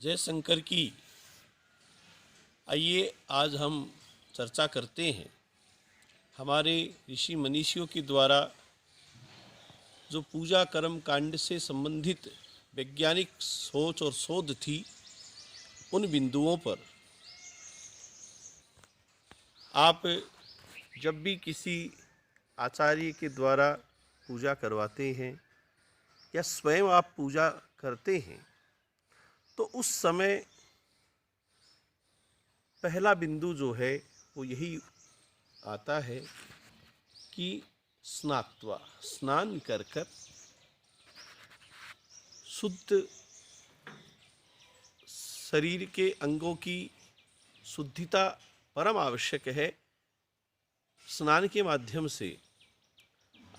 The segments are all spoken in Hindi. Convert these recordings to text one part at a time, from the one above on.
जय शंकर की। आइए आज हम चर्चा करते हैं हमारे ऋषि मनीषियों के द्वारा जो पूजा कर्म कांड से संबंधित वैज्ञानिक सोच और शोध थी उन बिंदुओं पर। आप जब भी किसी आचार्य के द्वारा पूजा करवाते हैं या स्वयं आप पूजा करते हैं तो उस समय पहला बिंदु जो है वो यही आता है कि स्नात्वा, स्नान कर कर शुद्ध शरीर के अंगों की शुद्धिता परम आवश्यक है। स्नान के माध्यम से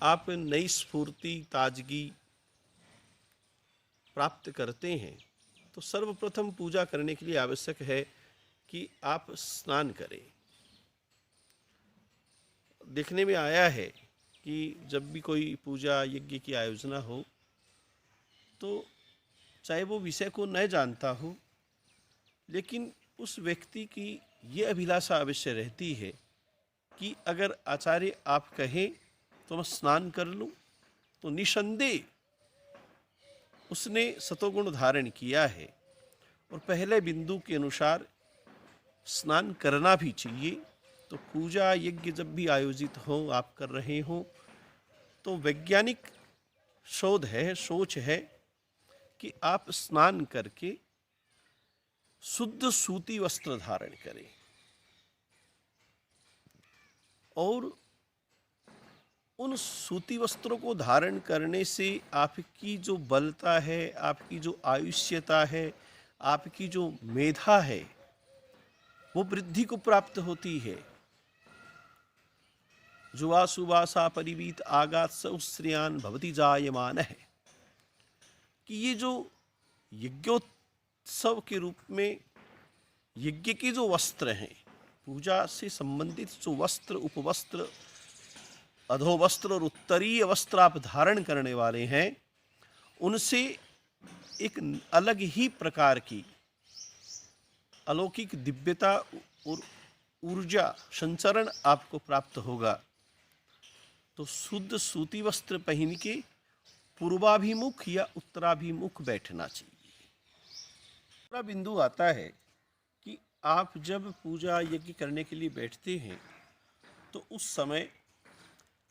आप नई स्फूर्ति ताजगी प्राप्त करते हैं। तो सर्वप्रथम पूजा करने के लिए आवश्यक है कि आप स्नान करें। देखने में आया है कि जब भी कोई पूजा यज्ञ की आयोजना हो तो चाहे वो विषय को न जानता हो, लेकिन उस व्यक्ति की ये अभिलाषा अवश्य रहती है कि अगर आचार्य आप कहें तो मैं स्नान कर लूं, तो निसंदेह उसने सतोगुण धारण किया है और पहले बिंदु के अनुसार स्नान करना भी चाहिए। तो पूजा यज्ञ जब भी आयोजित हो, आप कर रहे हो, तो वैज्ञानिक शोध है, सोच है कि आप स्नान करके शुद्ध सूती वस्त्र धारण करें और उन सूती वस्त्रों को धारण करने से आपकी जो बलता है, आपकी जो आयुष्यता है, आपकी जो मेधा है, वो वृद्धि को प्राप्त होती है। जुवा सुवासा परिवीत आगात सौश्रियान भवति जायमान है कि ये जो यज्ञोत्सव के रूप में यज्ञ के जो वस्त्र हैं, पूजा से संबंधित जो वस्त्र, उपवस्त्र, अधोवस्त्र और उत्तरीय वस्त्र आप धारण करने वाले हैं, उनसे एक अलग ही प्रकार की अलौकिक दिव्यता और ऊर्जा संचरण आपको प्राप्त होगा। तो शुद्ध सूती वस्त्र पहन के पूर्वाभिमुख या उत्तराभिमुख बैठना चाहिए। दूसरा बिंदु आता है कि आप जब पूजा यज्ञ करने के लिए बैठते हैं तो उस समय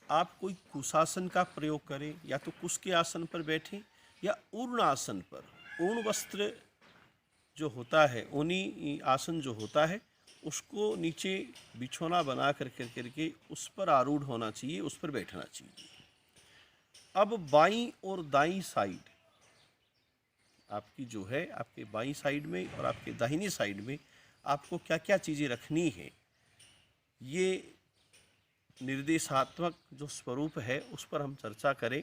आप कोई कुशासन का प्रयोग करें, या तो कुश के आसन पर बैठें या ऊर्ण आसन पर। ऊर्ण वस्त्र जो होता है, ऊनी आसन जो होता है, उसको नीचे बिछौना बना करके उस पर आरूढ़ होना चाहिए, उस पर बैठना चाहिए। अब बाईं और दाईं साइड आपकी जो है, आपके बाईं साइड में और आपके दाहिनी साइड में आपको क्या क्या चीज़ें रखनी है, ये निर्देशात्मक जो स्वरूप है उस पर हम चर्चा करें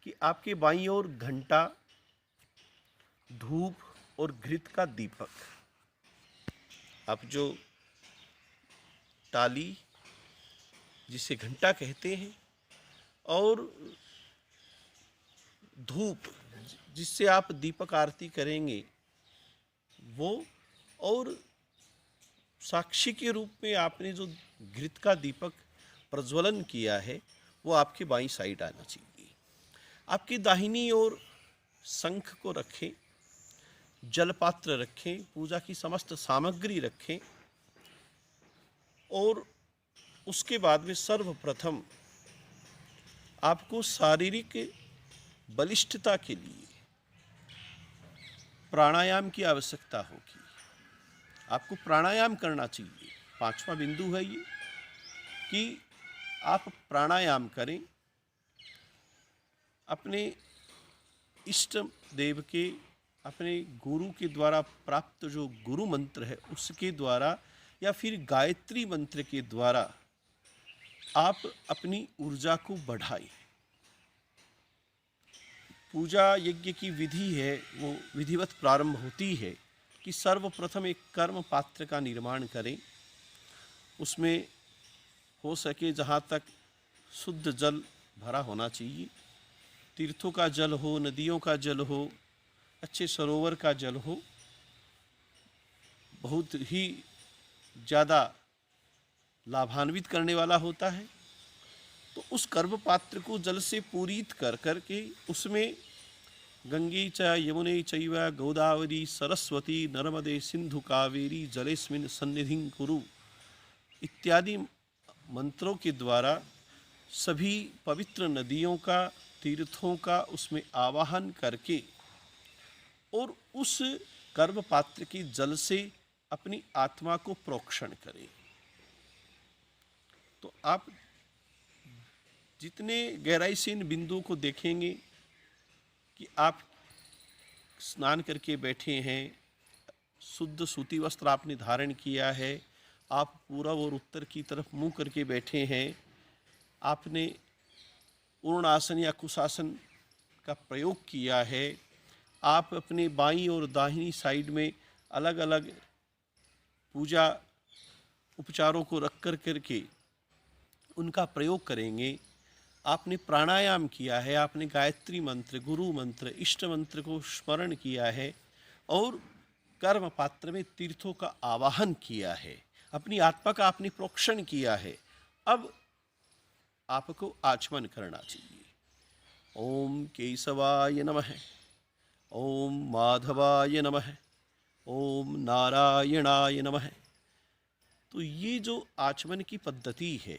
कि आपके बाईं ओर घंटा, धूप और घृत का दीपक, आप जो टाली जिसे घंटा कहते हैं और धूप जिससे आप दीपक आरती करेंगे वो, और साक्षी के रूप में आपने जो घृत का दीपक प्रज्वलन किया है वो आपके बाईं साइड आना चाहिए। आपकी दाहिनी ओर शंख को रखें, जलपात्र रखें, पूजा की समस्त सामग्री रखें और उसके बाद में सर्वप्रथम आपको शारीरिक बलिष्ठता के लिए प्राणायाम की आवश्यकता होगी। आपको प्राणायाम करना चाहिए। पांचवा बिंदु है ये कि आप प्राणायाम करें। अपने इष्ट देव के, अपने गुरु के द्वारा प्राप्त जो गुरु मंत्र है उसके द्वारा या फिर गायत्री मंत्र के द्वारा आप अपनी ऊर्जा को बढ़ाएं। पूजा यज्ञ की विधि है वो विधिवत प्रारंभ होती है कि सर्वप्रथम एक कर्म पात्र का निर्माण करें। उसमें हो सके जहाँ तक शुद्ध जल भरा होना चाहिए, तीर्थों का जल हो, नदियों का जल हो, अच्छे सरोवर का जल हो, बहुत ही ज़्यादा लाभान्वित करने वाला होता है। तो उस कर्म पात्र को जल से पूरित कर करके उसमें गंगे च यमुने चैव गोदावरी सरस्वती नर्मदे सिंधु कावेरी जलेस्मिन सन्निधिं कुरु इत्यादि मंत्रों के द्वारा सभी पवित्र नदियों का, तीर्थों का उसमें आवाहन करके और उस कर्म पात्र के जल से अपनी आत्मा को प्रोक्षण करें। तो आप जितने गहराई से इन बिंदुओं को देखेंगे कि आप स्नान करके बैठे हैं, शुद्ध सूती वस्त्र आपने धारण किया है, आप पूरब और उत्तर की तरफ मुंह करके बैठे हैं, आपने पूर्णासन या कुशासन का प्रयोग किया है, आप अपने बाईं और दाहिनी साइड में अलग अलग पूजा उपचारों को रख कर करके उनका प्रयोग करेंगे। आपने प्राणायाम किया है, आपने गायत्री मंत्र, गुरु मंत्र, इष्ट मंत्र को स्मरण किया है और कर्म पात्र में तीर्थों का आवाहन किया है, अपनी आत्मा का आपने प्रोक्षण किया है। अब आपको आचमन करना चाहिए। ओम केशवाय नमः, ओम माधवाय नमः, ओम नारायणाय नमः। तो ये जो आचमन की पद्धति है,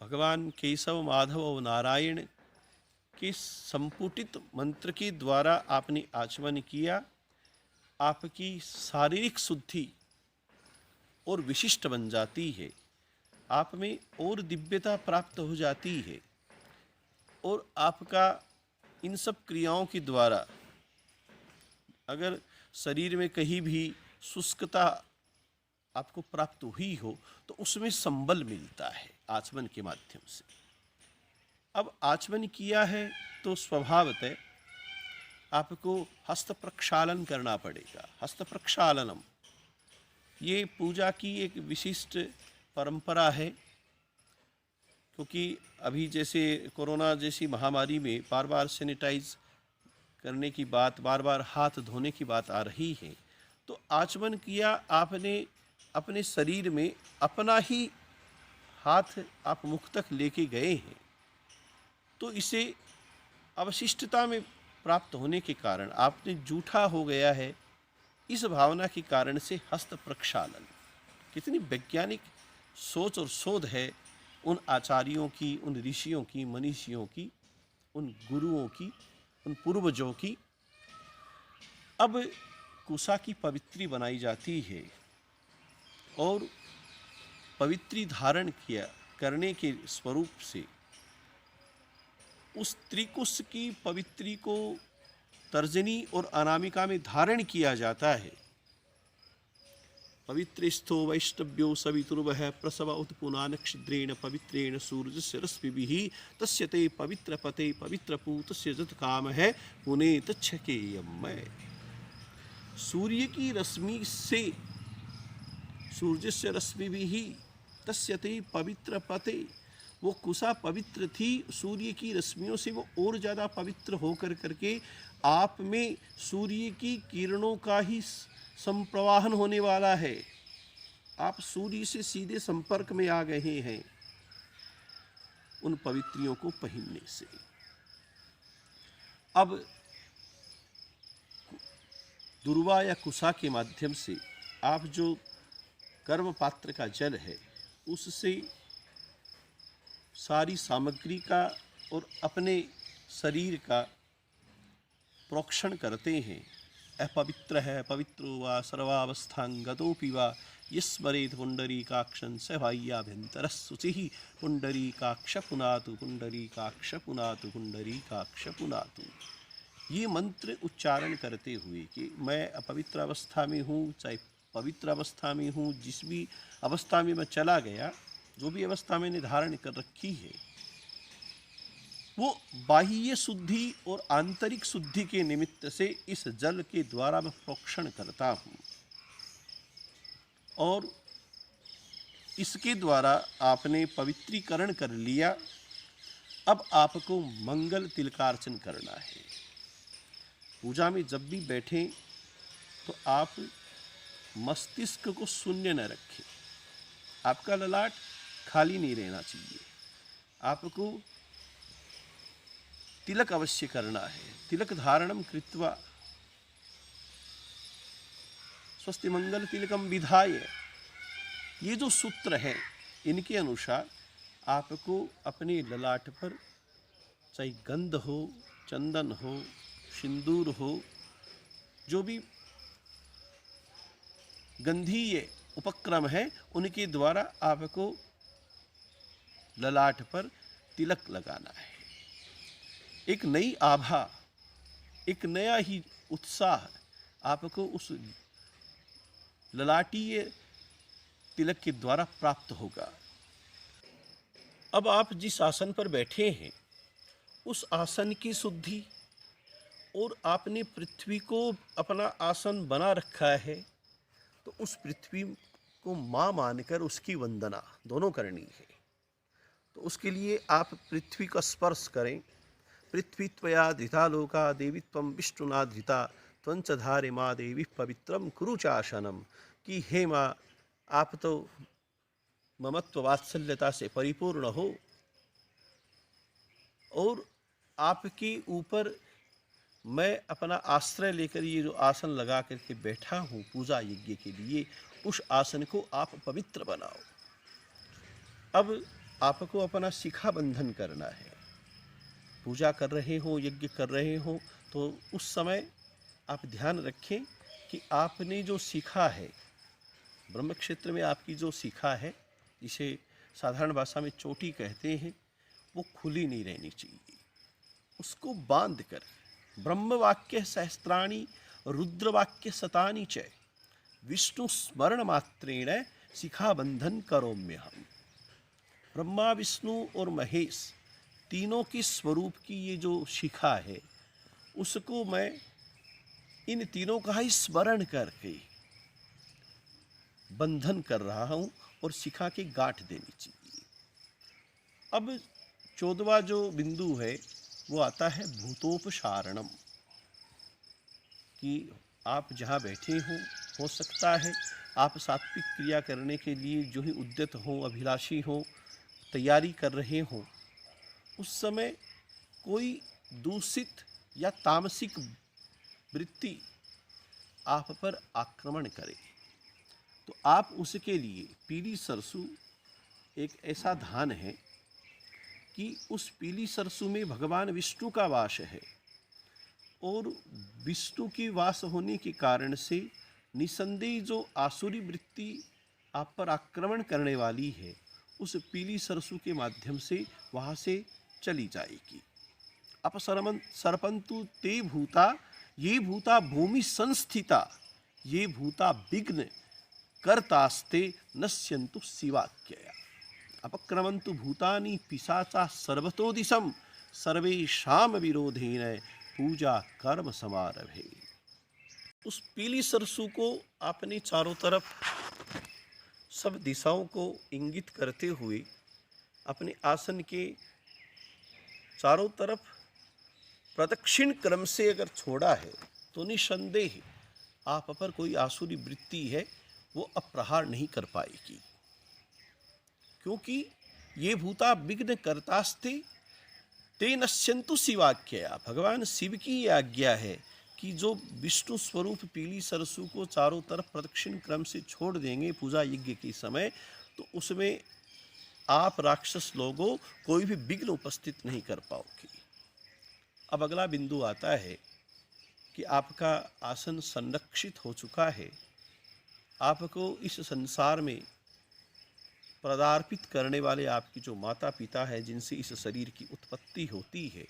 भगवान केशव, माधव और नारायण के संपुटित मंत्र के द्वारा आपने आचमन किया, आपकी शारीरिक शुद्धि और विशिष्ट बन जाती है, आप में और दिव्यता प्राप्त हो जाती है और आपका इन सब क्रियाओं के द्वारा अगर शरीर में कहीं भी शुष्कता आपको प्राप्त हुई हो तो उसमें संबल मिलता है आचमन के माध्यम से। अब आचमन किया है तो स्वभावतः आपको हस्त प्रक्षालन करना पड़ेगा। हस्त प्रक्षालनम ये पूजा की एक विशिष्ट परंपरा है, क्योंकि अभी जैसे कोरोना जैसी महामारी में बार बार सैनिटाइज करने की बात, बार बार हाथ धोने की बात आ रही है। तो आचमन किया आपने, अपने शरीर में अपना ही हाथ आप मुख तक लेके गए हैं, तो इसे अवशिष्टता में प्राप्त होने के कारण आपने जूठा हो गया है। इस भावना के कारण से हस्त प्रक्षालन, कितनी वैज्ञानिक सोच और शोध है उन आचार्यों की, उन ऋषियों की, मनीषियों की, उन गुरुओं की, उन पूर्वजों की। अब कुशा की पवित्री बनाई जाती है और पवित्री धारण किया करने के स्वरूप से उस त्रिकुश की पवित्री को तर्जनी और अनामिका में धारण किया जाता है। पवित्रेस्थो वैष्णव्यो सवितुर्वः प्रसव उत्पुनान क्षिद्रेण पवित्रेण सूर्यस्य रश्मिभिः तस्य ते पवित्र पते पवित्र पूतस्य जत काम है पुने तच्छकेयमय। सूर्य की रश्मि से, सूर्य से रश्मि भी तस्य ते पवित्र पते, वो कुशा पवित्र थी, सूर्य की रश्मियों से वो और ज़्यादा पवित्र होकर करके आप में सूर्य की किरणों का ही संप्रवाहन होने वाला है। आप सूर्य से सीधे संपर्क में आ गए हैं उन पवित्रियों को पहनने से। अब दुर्वा या कुशा के माध्यम से आप जो कर्म पात्र का जल है उससे सारी सामग्री का और अपने शरीर का प्रोक्षण करते हैं। अपवित्र है पवित्रो वा सर्वावस्थांगतोऽपि वा यस्मरेत् पुंडरीकाक्षं स बाह्याभ्यन्तरः शुचिः पुंडरीकाक्ष पुनातु पुंडरीकाक्ष पुनातु पुंडरीकाक्ष पुनातु। ये मंत्र उच्चारण करते हुए कि मैं अपवित्र अवस्था में हूँ चाहे पवित्र अवस्था में हूँ, जिस भी अवस्था में मैं चला गया, जो भी अवस्था मैंने धारण कर रखी है, वो बाह्य शुद्धि और आंतरिक शुद्धि के निमित्त से इस जल के द्वारा मैं प्रोक्षण करता हूँ और इसके द्वारा आपने पवित्रीकरण कर लिया। अब आपको मंगल तिलकार्चन करना है। पूजा में जब भी बैठें तो आप मस्तिष्क को शून्य न रखें। आपका ललाट खाली नहीं रहना चाहिए। आपको तिलक अवश्य करना है। तिलक धारणम कृत्वा स्वस्ति मंगल तिलकम विधाय, ये जो सूत्र हैं इनके अनुसार आपको अपने ललाट पर चाहे गंध हो, चंदन हो, सिंदूर हो, जो भी गंधीय उपक्रम है उनके द्वारा आपको ललाट पर तिलक लगाना है। एक नई आभा, एक नया ही उत्साह आपको उस ललाटीय तिलक के द्वारा प्राप्त होगा। अब आप जिस आसन पर बैठे हैं उस आसन की शुद्धि, और आपने पृथ्वी को अपना आसन बना रखा है तो उस पृथ्वी को माँ मानकर उसकी वंदना दोनों करनी है। तो उसके लिए आप पृथ्वी का स्पर्श करें। पृथ्वी त्वया धृता लोका देवी त्वं विष्णुना धृता त्वंच धारे माँ देवी पवित्रम कुरु चाशनम, कि हे माँ आप तो ममत्व वात्सल्यता से परिपूर्ण हो और आपके ऊपर मैं अपना आश्रय लेकर ये जो आसन लगा करके बैठा हूँ पूजा यज्ञ के लिए, उस आसन को आप पवित्र बनाओ। अब आपको अपना शिखा बंधन करना है। पूजा कर रहे हो, यज्ञ कर रहे हो, तो उस समय आप ध्यान रखें कि आपने जो शिखा है, ब्रह्म क्षेत्र में आपकी जो शिखा है, जिसे साधारण भाषा में चोटी कहते हैं, वो खुली नहीं रहनी चाहिए। उसको बांध कर ब्रह्म वाक्य सहस्त्राणि रुद्र वाक्य शतानि च विष्णु स्मरण मात्रेण शिखा बंधन करोम्यहम्। ब्रह्मा, विष्णु और महेश तीनों के स्वरूप की ये जो शिखा है, उसको मैं इन तीनों का ही स्मरण करके बंधन कर रहा हूँ और शिखा के गांठ देनी चाहिए। अब 14वां जो बिंदु है वो आता है भूतोपसारणम, कि आप जहाँ बैठे हो सकता है आप सात्विक क्रिया करने के लिए जो ही उद्यत हो, अभिलाषी हो, तैयारी कर रहे हो, उस समय कोई दूषित या तामसिक वृत्ति आप पर आक्रमण करे तो आप उसके लिए पीली सरसों एक ऐसा धान है कि उस पीली सरसों में भगवान विष्णु का वास है, और विष्णु की वास होने के कारण से निसंदेह जो आसुरी वृत्ति आप पर आक्रमण करने वाली है, उस पीली सरसों के माध्यम से वहाँ से चली जाएगी। अपसरपंतु ते भूता ये भूता भूमि संस्थिता ये भूता विघ्न कर्तास्ते नश्यन्तु शिवाख्यया अपक्रमन्तु भूतानि पिशाचा सर्वतो दिशम सर्वेषाम विरोधेन पूजा कर्म समारभे। उस पीली सरसों को आपने चारों तरफ सब दिशाओं को इंगित करते हुए अपने आसन के चारों तरफ प्रदक्षिण क्रम से अगर छोड़ा है तो निसंदेह आप पर कोई आसुरी वृत्ति है वो अब प्रहार नहीं कर पाएगी, क्योंकि ये भूता विघ्न कर्तास्ते ते नश्यन्तु शिवाख्यया। भगवान शिव की आज्ञा है कि जो विष्णु स्वरूप पीली सरसों को चारों तरफ प्रदक्षिण क्रम से छोड़ देंगे पूजा यज्ञ के समय, तो उसमें आप राक्षस लोगों कोई भी विघ्न उपस्थित नहीं कर पाओगे। अब अगला बिंदु आता है कि आपका आसन संरक्षित हो चुका है, आपको इस संसार में पदार्पित करने वाले आपकी जो माता पिता है जिनसे इस शरीर की उत्पत्ति होती है,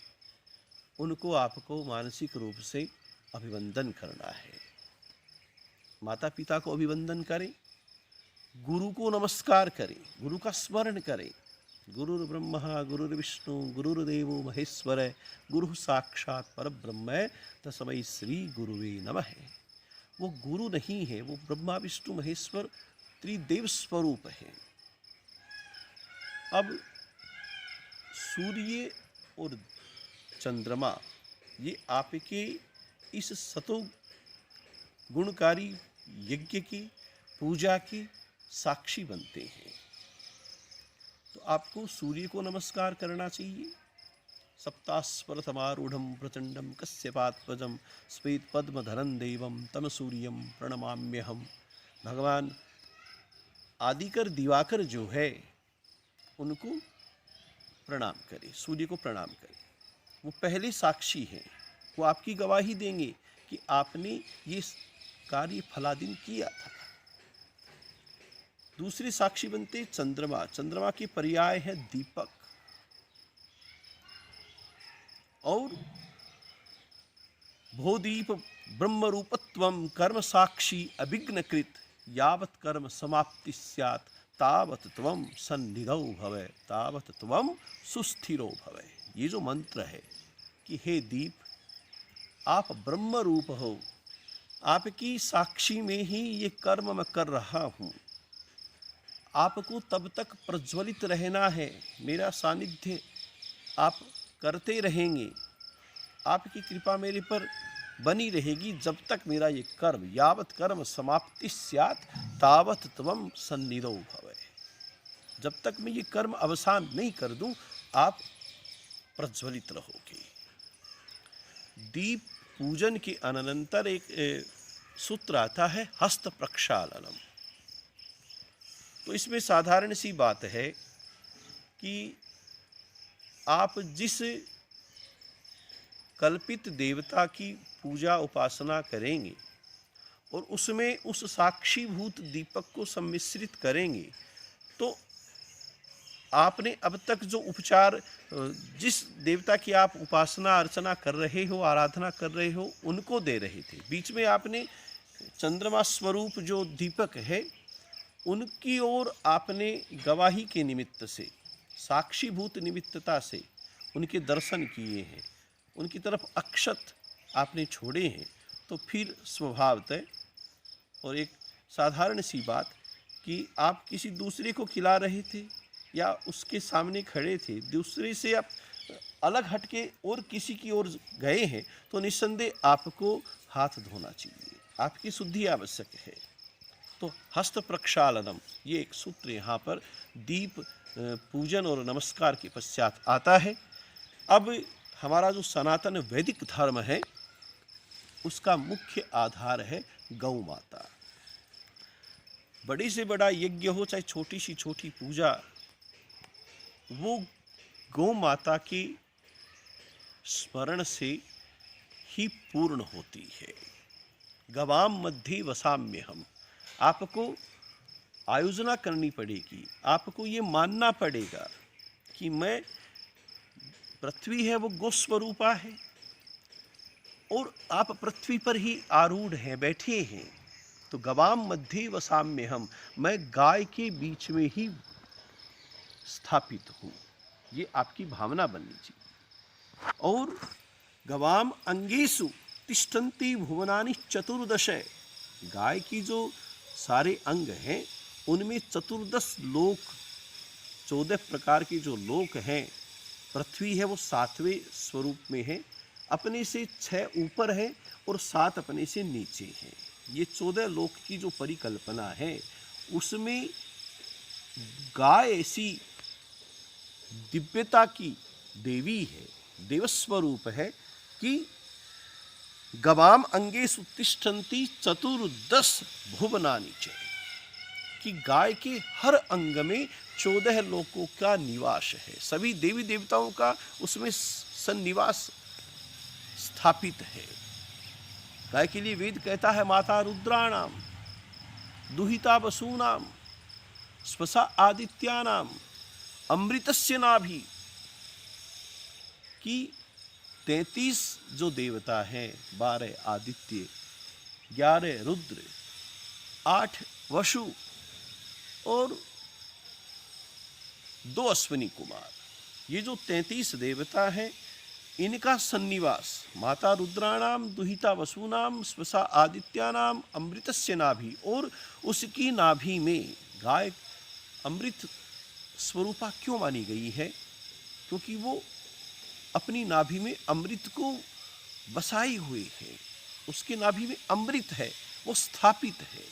उनको आपको मानसिक रूप से अभिवंदन करना है। माता पिता को अभिवंदन करें, गुरु को नमस्कार करें, गुरु का स्मरण करें। गुरुर्ब्रह्मा गुरुर्विष्णु गुरुर्देवो महेश्वर गुरु साक्षात परब्रह्म तस्मै श्री गुरुवे नमः। वो गुरु नहीं है, वो ब्रह्मा विष्णु महेश्वर त्रिदेव स्वरूप है। अब सूर्य और चंद्रमा ये आपके इस सतो गुणकारी यज्ञ की, पूजा की साक्षी बनते हैं। तो आपको सूर्य को नमस्कार करना चाहिए। सप्तास्वरथमारूढ़ं प्रचंडम कश्यपात्मजं श्वेतपद्मधरं देवं तम सूर्यं प्रणमाम्यहम्। भगवान आदिकर दिवाकर जो है उनको प्रणाम करें, सूर्य को प्रणाम करें। वो पहले साक्षी हैं, वो आपकी गवाही देंगे कि आपने ये कार्य फलादीन किया था। दूसरे साक्षी बनते चंद्रमा। चंद्रमा के पर्याय है दीपक। और भोदीप ब्रह्म रूपत्वम कर्म साक्षी अभिघ्नकृत यावत कर्म समाप्ति स्यात् तावत त्वम सन्निधौ भवे तावत त्वम सुस्थिरो भवे। ये जो मंत्र है कि हे दीप, आप ब्रह्म रूप हो, आपकी साक्षी में ही ये कर्म मैं कर रहा हूँ। आपको तब तक प्रज्वलित रहना है, मेरा सानिध्य आप करते रहेंगे, आपकी कृपा मेरे पर बनी रहेगी जब तक मेरा ये कर्म, यावत कर्म समाप्ति स्यात् तावत त्वम सन्निधौ भवे। जब तक मैं ये कर्म अवसान नहीं कर दूं, आप प्रज्वलित रहोगे। दीप पूजन के अनंतर एक सूत्र आता है हस्त प्रक्षालनम। तो इसमें साधारण सी बात है कि आप जिस कल्पित देवता की पूजा उपासना करेंगे और उसमें उस साक्षीभूत दीपक को सम्मिश्रित करेंगे, तो आपने अब तक जो उपचार जिस देवता की आप उपासना अर्चना कर रहे हो, आराधना कर रहे हो, उनको दे रहे थे। बीच में आपने चंद्रमा स्वरूप जो दीपक है उनकी ओर आपने गवाही के निमित्त से, साक्षीभूत निमित्तता से उनके दर्शन किए हैं, उनकी तरफ अक्षत आपने छोड़े हैं। तो फिर स्वभावतः, और एक साधारण सी बात कि आप किसी दूसरे को खिला रहे थे या उसके सामने खड़े थे, दूसरे से आप अलग हटके और किसी की ओर गए हैं, तो निस्संदेह आपको हाथ धोना चाहिए, आपकी शुद्धि आवश्यक है। तो हस्त प्रक्षालनम, ये एक सूत्र यहाँ पर दीप पूजन और नमस्कार के पश्चात आता है। अब हमारा जो सनातन वैदिक धर्म है उसका मुख्य आधार है गौ माता। बड़ी से बड़ा यज्ञ हो चाहे छोटी सी छोटी पूजा, वो गौ माता के स्मरण से ही पूर्ण होती है। गवाम मध्ये वसाम्यहम्। आपको आयोजना करनी पड़ेगी, आपको ये मानना पड़ेगा कि मैं, पृथ्वी है वो गोस्वरूपा है और आप पृथ्वी पर ही आरूढ़ हैं, बैठे हैं। तो गवाम मध्ये वसाम्यहम्, मैं गाय के बीच में ही स्थापित हूँ, ये आपकी भावना बननी चाहिए। और गवाम अंगेषु तिष्ठन्ति भुवनानि चतुर्दश, गाय की जो सारे अंग हैं उनमें 14 लोक, 14 प्रकार के जो लोक हैं। पृथ्वी है वो 7वें स्वरूप में है, अपने से 6 ऊपर है और 7 अपने से नीचे हैं। ये 14 लोक की जो परिकल्पना है उसमें गाय ऐसी दिव्यता की देवी है, देवस्वरूप है कि गवाम अंगेषु तिष्ठन्ति 14 भुवनानि च, कि गाय के हर अंग में 14 लोकों का निवास है, सभी देवी देवताओं का उसमें सन्निवास स्थापित है। गाय के लिए वेद कहता है माता रुद्राणाम, दुहिता वसूनाम, स्वसा आदित्यानाम, अमृतस्य नाभि, कि 33 जो देवता हैं, 12 आदित्य, 11 रुद्र, 8 वसु और 2 अश्विनी कुमार, ये जो 33 देवता हैं इनका सन्निवास माता रुद्राणाम, दुहिता वसूनाम, स्वसा आदित्यानाम, अमृतस्य नाभि, और उसकी नाभि में गाय अमृत स्वरूपा क्यों मानी गई है? क्योंकि वो अपनी नाभि में अमृत को बसाई हुई है। उसकी नाभि में अमृत है, वो स्थापित है।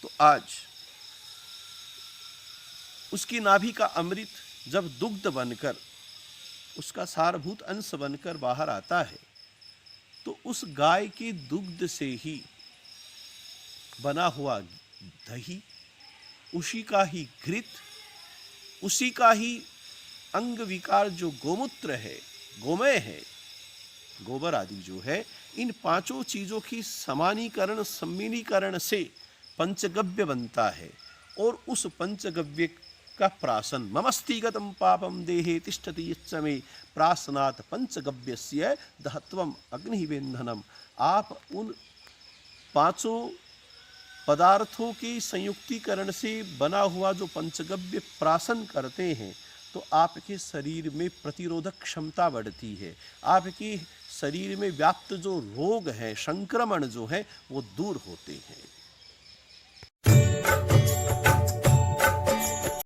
तो आज उसकी नाभि का अमृत जब दुग्ध बनकर, उसका सारभूत अंश बनकर बाहर आता है, तो उस गाय के दुग्ध से ही बना हुआ दही, उसी का ही घृत, उसी का ही अंग विकार जो गोमूत्र है, गोमय है, गोबर आदि जो है, इन पांचों चीजों की समानीकरण सम्मिलीकरण से पंचगव्य बनता है। और उस पंचगव्य का प्राशन, ममस्तिगतम पापम देहे तिष्ठति यच्चमे प्राशनात् पंचगव्यस्य दहत्वम अग्निवेन्धनम। आप उन पांचों पदार्थों के संयुक्तिकरण से बना हुआ जो पंचगव्य प्राशन करते हैं, तो आपके शरीर में प्रतिरोधक क्षमता बढ़ती है, आपके शरीर में व्याप्त जो रोग है, संक्रमण जो है, वो दूर होते हैं।